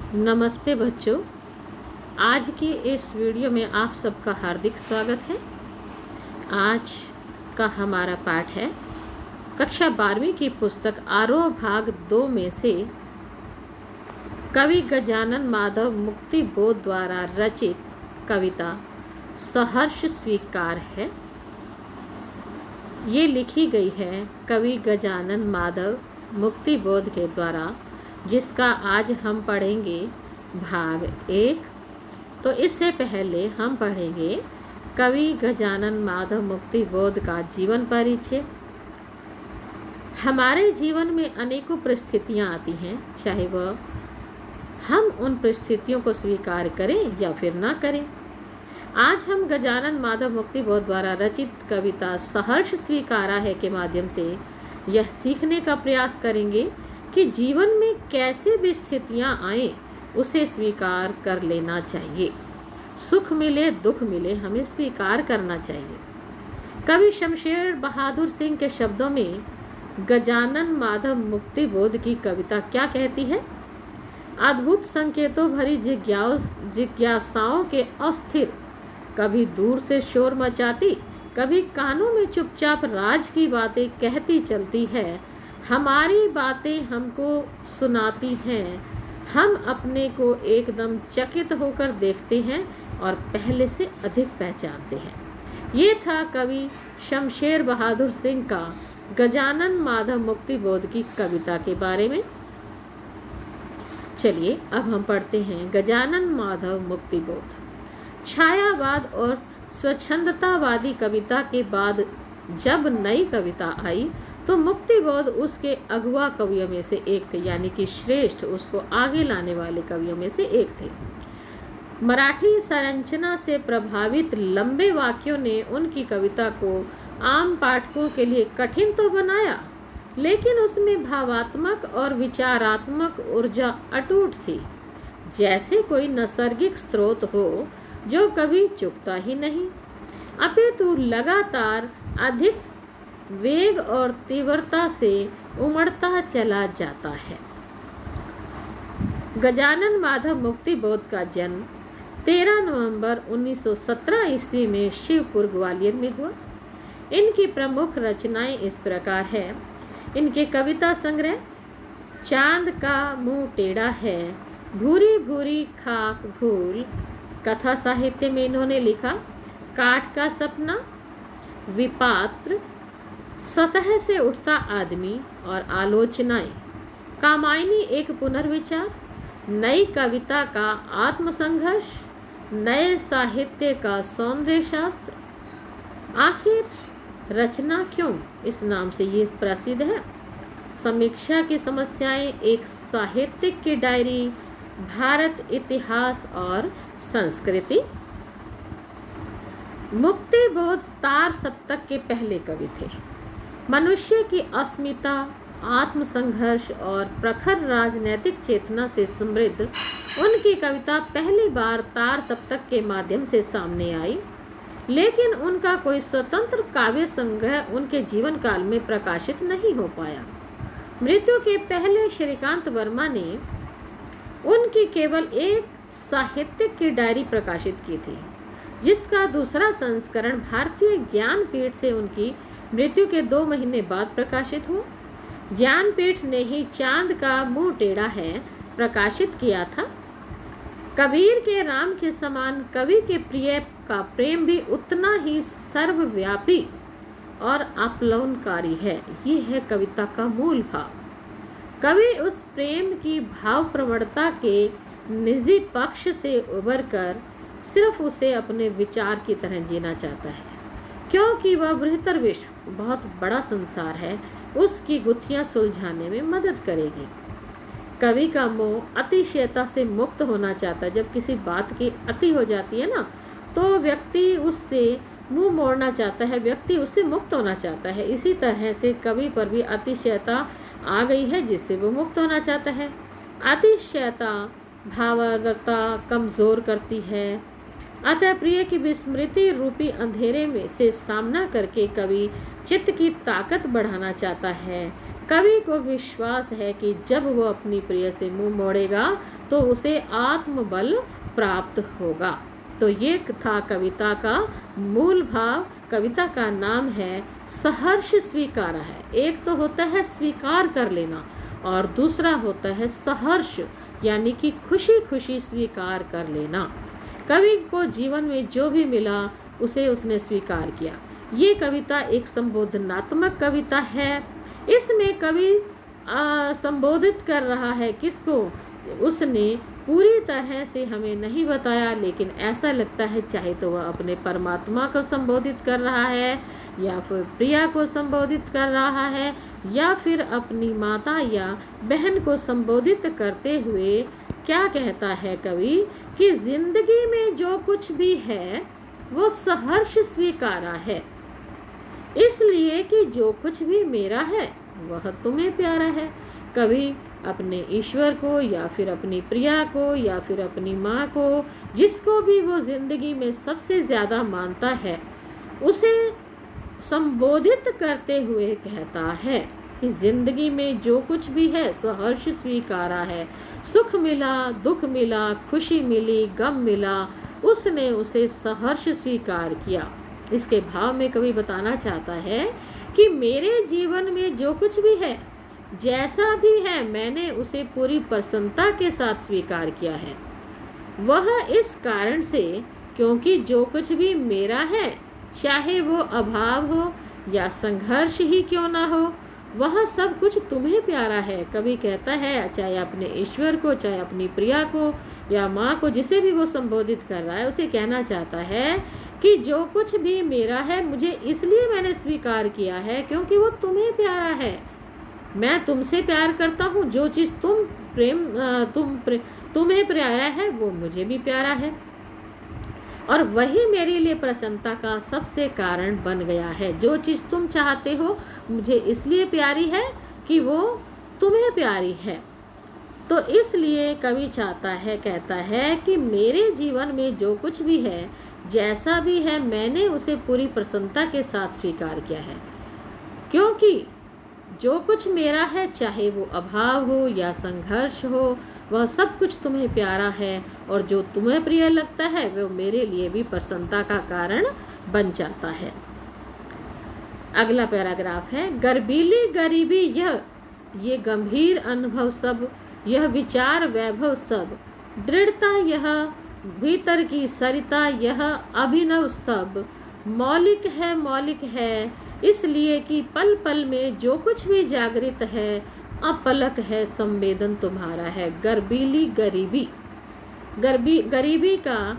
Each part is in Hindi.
नमस्ते बच्चों। आज की इस वीडियो में आप सबका हार्दिक स्वागत है। आज का हमारा पाठ है कक्षा 12वीं की पुस्तक आरोह भाग 2 में से कवि गजानन माधव मुक्तिबोध द्वारा रचित कविता सहर्ष स्वीकार है। ये लिखी गई है कवि गजानन माधव मुक्तिबोध के द्वारा, जिसका आज हम पढ़ेंगे भाग 1। तो इससे पहले हम पढ़ेंगे कवि गजानन माधव मुक्तिबोध का जीवन परिचय। हमारे जीवन में अनेकों परिस्थितियां आती हैं, चाहे वह हम उन परिस्थितियों को स्वीकार करें या फिर ना करें। आज हम गजानन माधव मुक्तिबोध द्वारा रचित कविता सहर्ष स्वीकारा है के माध्यम से यह सीखने का प्रयास करेंगे कि जीवन में कैसे भी स्थितियां आए उसे स्वीकार कर लेना चाहिए। सुख मिले दुख मिले हमें स्वीकार करना चाहिए। कवि शमशेर बहादुर सिंह के शब्दों में गजानन माधव मुक्तिबोध की कविता क्या कहती है? अद्भुत संकेतों भरी जिज्ञासाओं के अस्थिर, कभी दूर से शोर मचाती, कभी कानों में चुपचाप राज की बातें कहती चलती है। हमारी बातें हमको सुनाती हैं, हम अपने को एकदम चकित होकर देखते हैं और पहले से अधिक पहचानते हैं। ये था कवि शमशेर बहादुर सिंह का गजानन माधव मुक्तिबोध की कविता के बारे में। चलिए अब हम पढ़ते हैं गजानन माधव मुक्तिबोध। छायावाद और स्वच्छंदतावादी कविता के बाद जब नई कविता आई तो मुक्तिबोध उसके अगुआ कवियों में से एक थे, यानी कि श्रेष्ठ, उसको आगे लाने वाले कवियों में से एक थे। मराठी संरचना से प्रभावित लंबे वाक्यों ने उनकी कविता को आम पाठकों के लिए कठिन तो बनाया, लेकिन उसमें भावात्मक और विचारात्मक ऊर्जा अटूट थी, जैसे कोई नैसर्गिक स्रोत हो जो कभी चुकता ही नहीं, अपितु लगातार अधिक वेग और तीव्रता से उमड़ता चला जाता है। गजानन माधव मुक्तिबोध का जन्म 13 नवंबर 1917 ईस्वी में शिवपुर ग्वालियर में हुआ। इनकी प्रमुख रचनाएं इस प्रकार है। इनके कविता संग्रह चांद का मुंह टेढ़ा है, भूरी भूरी खाक भूल, कथा साहित्य में इन्होंने लिखा काठ का सपना, विपात्र, सतह से उठता आदमी और आलोचनाएं, कामायनी एक पुनर्विचार, नई कविता का आत्मसंघर्ष, नए साहित्य का सौंदर्य शास्त्र। आखिर रचना क्यों इस नाम से ये प्रसिद्ध है? समीक्षा की समस्याएं, एक साहित्यिक की डायरी, भारत इतिहास और संस्कृति। मुक्तिबोध तार सप्तक के पहले कवि थे। मनुष्य की अस्मिता, आत्मसंघर्ष और प्रखर राजनैतिक चेतना से समृद्ध उनकी कविता पहली बार तार सप्तक के माध्यम से सामने आई, लेकिन उनका कोई स्वतंत्र काव्य संग्रह उनके जीवन काल में प्रकाशित नहीं हो पाया। मृत्यु के पहले श्रीकांत वर्मा ने उनकी केवल एक साहित्यिक की डायरी प्रकाशित की थी, जिसका दूसरा संस्करण भारतीय ज्ञानपीठ से उनकी मृत्यु के 2 महीने बाद प्रकाशित हुआ। ज्ञानपीठ ने ही चांद का मुंह टेढ़ा है प्रकाशित किया था। कबीर के राम के समान कवि के प्रिय का प्रेम भी उतना ही सर्वव्यापी और आप्लावनकारी है। ये है कविता का मूल भाव। कवि उस प्रेम की भाव प्रवणता के निजी पक्ष से उबरकर सिर्फ उसे अपने विचार की तरह जीना चाहता है, क्योंकि वह बृहत्तर विश्व, बहुत बड़ा संसार है, उसकी गुत्थियां सुलझाने में मदद करेगी। कवि का मोह अतिशयता से मुक्त होना चाहता है। जब किसी बात की अति हो जाती है ना, तो व्यक्ति उससे मुंह मोड़ना चाहता है, व्यक्ति उससे मुक्त होना चाहता है। इसी तरह से कवि पर भी अतिशयता आ गई है, जिससे वो मुक्त होना चाहता है। अतिशयता भावार्द्रता कमज़ोर करती है, अतः प्रिय की विस्मृति रूपी अंधेरे में से सामना करके कवि चित्त की ताकत बढ़ाना चाहता है। कवि को विश्वास है कि जब वो अपनी प्रिय से मुंह मोड़ेगा तो उसे आत्मबल प्राप्त होगा। तो ये था कविता का मूल भाव। कविता का नाम है सहर्ष स्वीकारा है। एक तो होता है स्वीकार कर लेना और दूसरा होता है सहर्ष, यानी कि खुशी खुशी स्वीकार कर लेना। कवि को जीवन में जो भी मिला उसे उसने स्वीकार किया। ये कविता एक संबोधनात्मक कविता है। इसमें कवि संबोधित कर रहा है किसको? उसने पूरी तरह से हमें नहीं बताया, लेकिन ऐसा लगता है चाहे तो वह अपने परमात्मा को संबोधित कर रहा है या फिर प्रिया को संबोधित कर रहा है या फिर अपनी माता या बहन को संबोधित करते हुए क्या कहता है कवि कि जिंदगी में जो कुछ भी है वो सहर्ष स्वीकारा है, इसलिए कि जो कुछ भी मेरा है वह तुम्हें प्यारा है। कवि अपने ईश्वर को या फिर अपनी प्रिया को या फिर अपनी माँ को, जिसको भी वो जिंदगी में सबसे ज़्यादा मानता है, उसे संबोधित करते हुए कहता है कि जिंदगी में जो कुछ भी है सहर्ष स्वीकारा है। सुख मिला, दुख मिला, खुशी मिली, गम मिला, उसने उसे सहर्ष स्वीकार किया। इसके भाव में कवि बताना चाहता है कि मेरे जीवन में जो कुछ भी है, जैसा भी है, मैंने उसे पूरी प्रसन्नता के साथ स्वीकार किया है। वह इस कारण से क्योंकि जो कुछ भी मेरा है, चाहे वो अभाव हो या संघर्ष ही क्यों ना हो, वह सब कुछ तुम्हें प्यारा है। कवि कहता है चाहे अपने ईश्वर को, चाहे अपनी प्रिया को या माँ को, जिसे भी वो संबोधित कर रहा है, उसे कहना चाहता है कि जो कुछ भी मेरा है मुझे इसलिए मैंने स्वीकार किया है क्योंकि वो तुम्हें प्यारा है। मैं तुमसे प्यार करता हूँ, जो चीज़ तुम्हें प्यारा है वो मुझे भी प्यारा है, और वही मेरे लिए प्रसन्नता का सबसे कारण बन गया है। जो चीज़ तुम चाहते हो मुझे इसलिए प्यारी है कि वो तुम्हें प्यारी है। तो इसलिए कवि चाहता है, कहता है कि मेरे जीवन में जो कुछ भी है, जैसा भी है, मैंने उसे पूरी प्रसन्नता के साथ स्वीकार किया है, क्योंकि जो कुछ मेरा है, चाहे वो अभाव हो या संघर्ष हो, वह सब कुछ तुम्हें प्यारा है, और जो तुम्हें प्रिय लगता है वो मेरे लिए भी प्रसन्नता का कारण बन जाता है। अगला पैराग्राफ है, गर्बीली गरीबी ये गंभीर अनुभव सब, यह विचार वैभव सब, दृढ़ता यह भीतर की सरिता, यह अभिनव सब, मौलिक है, इसलिए कि पल पल में जो कुछ भी जागृत है, अपलक है संवेदन तुम्हारा है। गर्बीली गरीबी का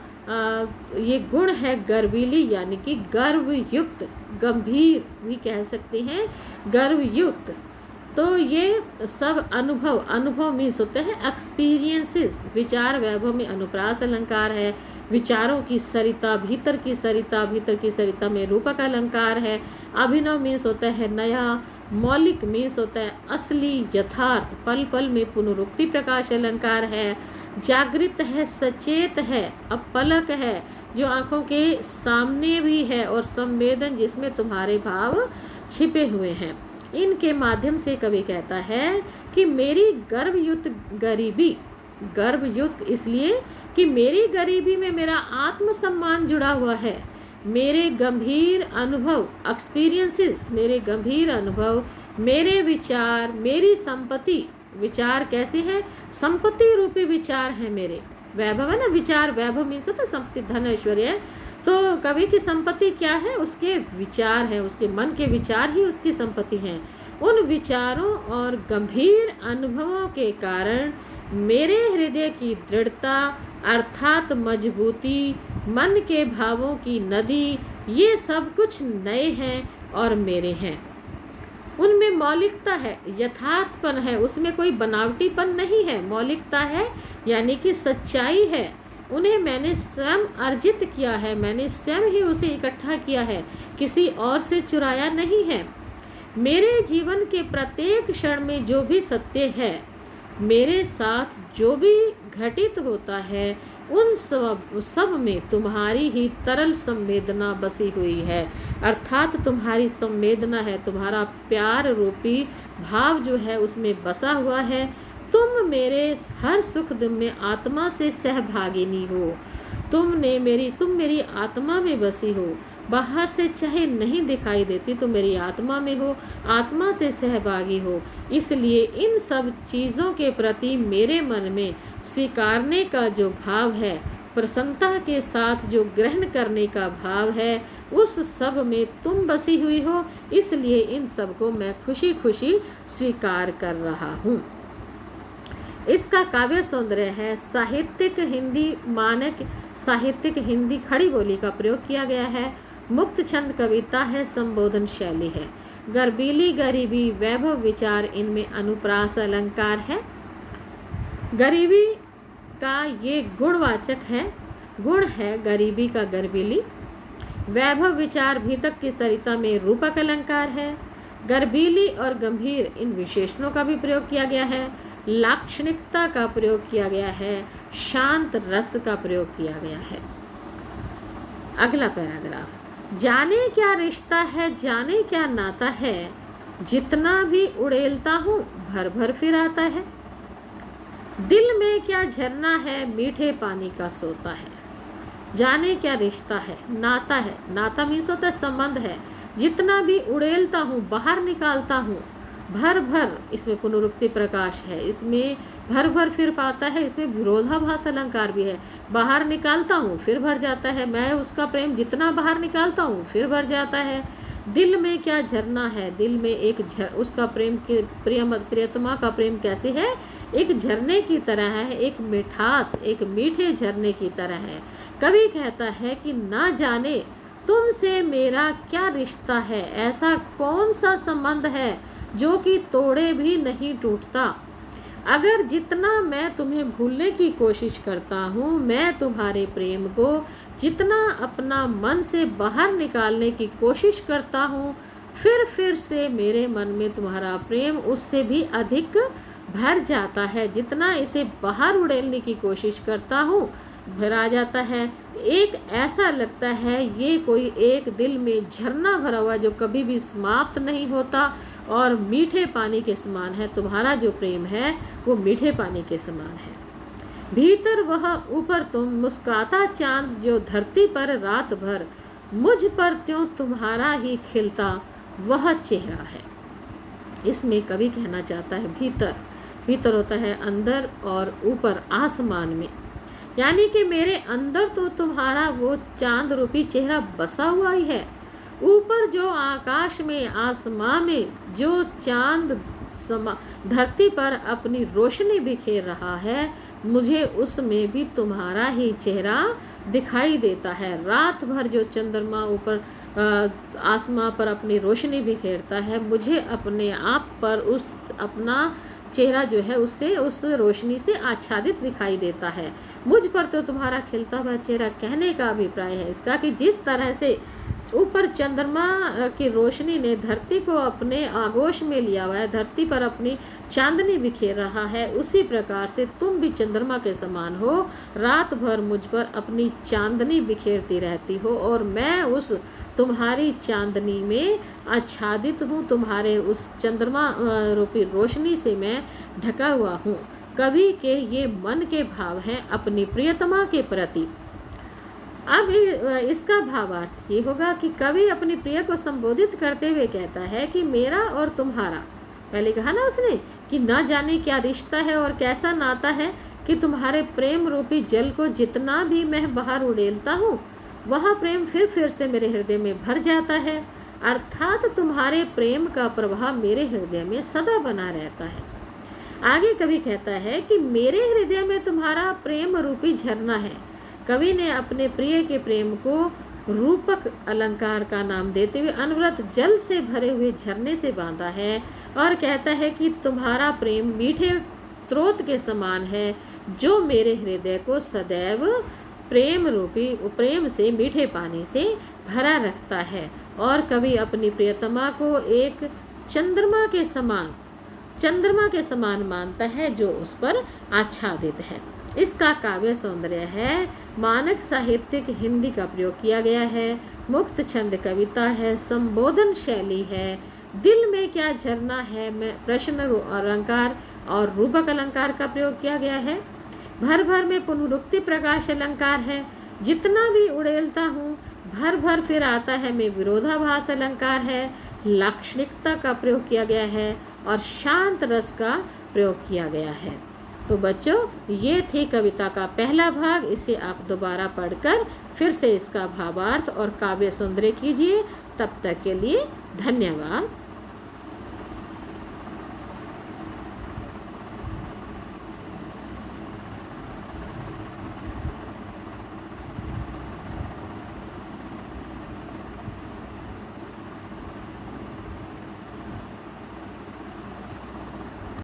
ये गुण है गर्बीली, यानी कि गर्वयुक्त, गंभीर भी कह सकते हैं, गर्वयुक्त। तो ये सब अनुभव मीन्स होते हैं एक्सपीरियंसेस। विचार वैभव में अनुप्रास अलंकार है। विचारों की सरिता, भीतर की सरिता में रूपक अलंकार है। अभिनव मीन्स होता है नया। मौलिक मीन्स होता है असली, यथार्थ। पल पल में पुनरुक्ति प्रकाश अलंकार है। जागृत है, सचेत है, अपलक है, जो आँखों के सामने भी है, और संवेदन, जिसमें तुम्हारे भाव छिपे हुए हैं। इनके माध्यम से कवि कहता है कि मेरी गर्वयुक्त इसलिए कि मेरी गरीबी में मेरा आत्मसम्मान जुड़ा हुआ है। मेरे गंभीर अनुभव, एक्सपीरियंसेस, मेरे गंभीर अनुभव, मेरे विचार, मेरी संपत्ति। विचार कैसे है? संपत्ति रूपी विचार है मेरे। वैभव है ना, विचार वैभव मीन्स होता है संपत्ति, धन, ऐश्वर्य। तो कवि की संपत्ति क्या है? उसके विचार हैं, उसके मन के विचार ही उसकी संपत्ति हैं। उन विचारों और गंभीर अनुभवों के कारण मेरे हृदय की दृढ़ता अर्थात मजबूती, मन के भावों की नदी, ये सब कुछ नए हैं और मेरे हैं। उनमें मौलिकता है, यथार्थपन है, उसमें कोई बनावटीपन नहीं है। मौलिकता है यानी कि सच्चाई है। उन्हें मैंने स्वयं अर्जित किया है, मैंने स्वयं ही उसे इकट्ठा किया है, किसी और से चुराया नहीं है। मेरे जीवन के प्रत्येक क्षण में जो भी सत्य है मेरे साथ जो भी घटित होता है उन सब में तुम्हारी ही तरल संवेदना बसी हुई है, अर्थात तुम्हारी संवेदना है, तुम्हारा प्यार रूपी भाव जो है उसमें बसा हुआ है। तुम मेरे हर सुख दुख में आत्मा से सहभागिनी हो। तुम मेरी आत्मा में बसी हो, बाहर से चाहे नहीं दिखाई देती, तुम मेरी आत्मा में हो, आत्मा से सहभागी हो। इसलिए इन सब चीज़ों के प्रति मेरे मन में स्वीकारने का जो भाव है, प्रसन्नता के साथ जो ग्रहण करने का भाव है, उस सब में तुम बसी हुई हो। इसलिए इन सब को मैं खुशी खुशी स्वीकार कर रहा हूँ। इसका काव्य सौंदर्य है साहित्यिक हिंदी मानक, साहित्यिक हिंदी खड़ी बोली का प्रयोग किया गया है। मुक्त छंद कविता है, संबोधन शैली है। गर्बीली गरीबी वैभव विचार, इनमें अनुप्रास अलंकार है। गरीबी का ये गुणवाचक है, गुण है गरीबी का गर्बीली। वैभव विचार भीतक की सरिता में रूपक अलंकार है। गर्बीली और गंभीर इन विशेषणों का भी प्रयोग किया गया है। लाक्षणिकता का प्रयोग किया गया है, शांत रस का प्रयोग किया गया है। अगला पैराग्राफ, जाने क्या रिश्ता है, जाने क्या नाता है, जितना भी उड़ेलता हूँ भर भर फिर आता है। दिल में क्या झरना है, मीठे पानी का सोता है। जाने क्या रिश्ता है, नाता है, नाता मीन्स होता है संबंध है। जितना भी उड़ेलता हूँ, बाहर निकालता हूँ, भर भर, इसमें पुनरुक्ति प्रकाश है, इसमें भर भर फिर आता है, इसमें विरोधाभास अलंकार भी है। बाहर निकालता हूँ फिर भर जाता है, मैं उसका प्रेम जितना बाहर निकालता हूँ फिर भर जाता है। दिल में क्या झरना है, दिल में एक उसका प्रेम के प्रियतमा का प्रेम कैसे है, एक झरने की तरह है, एक मिठास, एक मीठे झरने की तरह है। कवि कहता है कि ना जाने तुमसे मेरा क्या रिश्ता है, ऐसा कौन सा संबंध है जो कि तोड़े भी नहीं टूटता। अगर जितना मैं तुम्हें भूलने की कोशिश करता हूँ, मैं तुम्हारे प्रेम को जितना अपना मन से बाहर निकालने की कोशिश करता हूँ, फिर से मेरे मन में तुम्हारा प्रेम उससे भी अधिक भर जाता है। जितना इसे बाहर उड़ेलने की कोशिश करता हूँ भर आ जाता है। एक ऐसा लगता है ये कोई एक दिल में झरना भरा हुआ जो कभी भी समाप्त नहीं होता और मीठे पानी के समान है। तुम्हारा जो प्रेम है वो मीठे पानी के समान है। भीतर वह, ऊपर तुम, मुस्काता चांद जो धरती पर रात भर, मुझ पर त्यों तुम्हारा ही खिलता वह चेहरा है। इसमें कवि कहना चाहता है भीतर, भीतर होता है अंदर और ऊपर आसमान में, यानी कि मेरे अंदर तो तुम्हारा वो चांद रूपी चेहरा बसा हुआ ही है। ऊपर जो आकाश में, आसमां में जो चांद धरती पर अपनी रोशनी बिखेर रहा है, मुझे उसमें भी तुम्हारा ही चेहरा दिखाई देता है। रात भर जो चंद्रमा ऊपर आसमां पर अपनी रोशनी बिखेरता है, मुझे अपने आप पर उस अपना चेहरा जो है उससे, उस रोशनी से आच्छादित दिखाई देता है। मुझ पर तो तुम्हारा खिलता हुआ चेहरा कहने का अभिप्राय है इसका कि जिस तरह से ऊपर चंद्रमा की रोशनी ने धरती को अपने आगोश में लिया हुआ है, धरती पर अपनी चांदनी बिखेर रहा है, उसी प्रकार से तुम भी चंद्रमा के समान हो। रात भर मुझ पर अपनी चांदनी बिखेरती रहती हो और मैं उस तुम्हारी चांदनी में आच्छादित हूँ, तुम्हारे उस चंद्रमा रूपी रोशनी से मैं ढका हुआ हूँ। कवि के ये मन के भाव हैं अपनी प्रियतमा के प्रति। अब इसका भावार्थ ये होगा कि कवि अपनी प्रिय को संबोधित करते हुए कहता है कि मेरा और तुम्हारा, पहले कहा ना उसने कि ना जाने क्या रिश्ता है और कैसा नाता है, कि तुम्हारे प्रेम रूपी जल को जितना भी मैं बाहर उड़ेलता हूँ, वह प्रेम फिर से मेरे हृदय में भर जाता है। अर्थात तुम्हारे प्रेम का प्रभाव मेरे हृदय में सदा बना रहता है। आगे कवि कहता है कि मेरे हृदय में तुम्हारा प्रेम रूपी झरना है। कवि ने अपने प्रिय के प्रेम को रूपक अलंकार का नाम देते हुए अनवरत जल से भरे हुए झरने से बांधा है और कहता है कि तुम्हारा प्रेम मीठे स्रोत के समान है जो मेरे हृदय को सदैव प्रेम रूपी प्रेम से, मीठे पानी से भरा रखता है। और कवि अपनी प्रियतमा को एक चंद्रमा के समान चंद्रमा के समान मानता है जो उस पर आच्छादित है। इसका काव्य सौंदर्य है। मानक साहित्यिक हिंदी का प्रयोग किया गया है। मुक्त छंद कविता है। संबोधन शैली है। दिल में क्या झरना है में प्रश्न अलंकार और रूपक अलंकार का प्रयोग किया गया है। भर भर में पुनरुक्ति प्रकाश अलंकार है। जितना भी उड़ेलता हूँ भर भर फिर आता है में विरोधाभास अलंकार है। लाक्षणिकता का प्रयोग किया गया है और शांत रस का प्रयोग किया गया है। तो बच्चों, ये थी कविता का पहला भाग। इसे आप दोबारा पढ़कर फिर से इसका भावार्थ और काव्य सौंदर्य कीजिए। तब तक के लिए धन्यवाद।